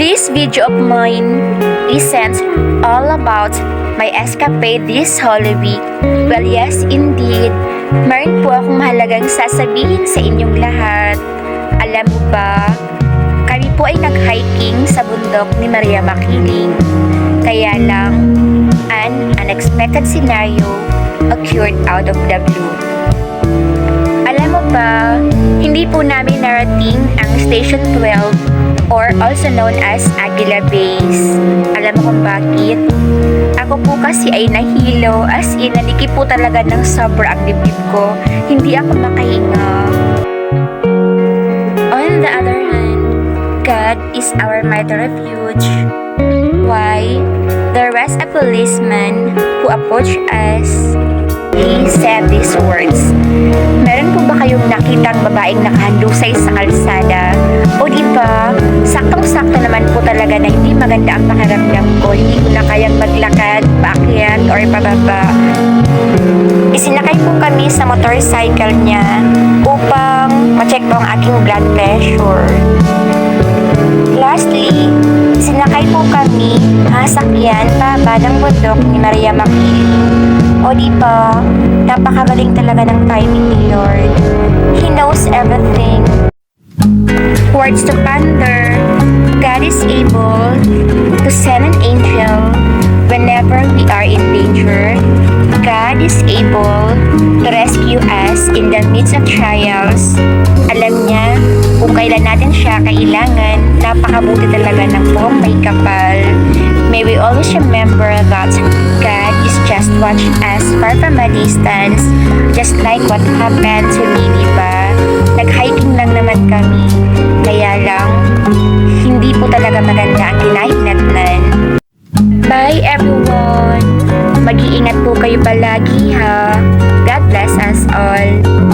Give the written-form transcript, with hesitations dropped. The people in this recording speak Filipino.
This video of mine isn't all about my escapade this Holy Week. Well, yes, indeed. Meron po akong mahalagang sasabihin sa inyong lahat. Alam mo ba, kami po ay nag-hiking sa bundok ni Maria Makiling. Kaya lang, an unexpected scenario occurred out of the blue. Alam mo ba, hindi po namin narating ang Station 12 or also known as Aguila Base. Alam mo kung bakit? Ako po kasi ay nahilo, as in nanikip po talaga ng sobra ang dibdib ko. Hindi ako makahinga. On the other hand, God is our mighty refuge. Why? There was a policeman who approached us. He said these words. Meron po ba kayong nakitang babaeng nakahandusay sa kalsada? O di ba, saktong-sakto naman po talaga na hindi maganda ang pakiramdam ko. Hindi ko na kayang maglakad, paakyat, or pababa. Isinakay po kami sa motorcycle niya upang ma-check po ang aking blood pressure. Lastly, sinakay po kami sasakyan pababa ng bundok ni Maria Makiling. O di ba, napakagaling talaga ng timing ni Lord. He knows everything. Words to ponder, God is able to send an angel whenever we are in danger. God is able to rescue us in the midst of trials. Alam niya kung kailan natin siya kailangan. Napakabuti talaga ng buong may kapal. May we always remember that God is just watching us far from a distance, just like what happened to me, diba? Nag-hiking lang naman kami, kaya lang, hindi po talaga maganda ang kinahinatnan. Bye everyone! Mag-iingat po kayo palagi ha. God bless us all.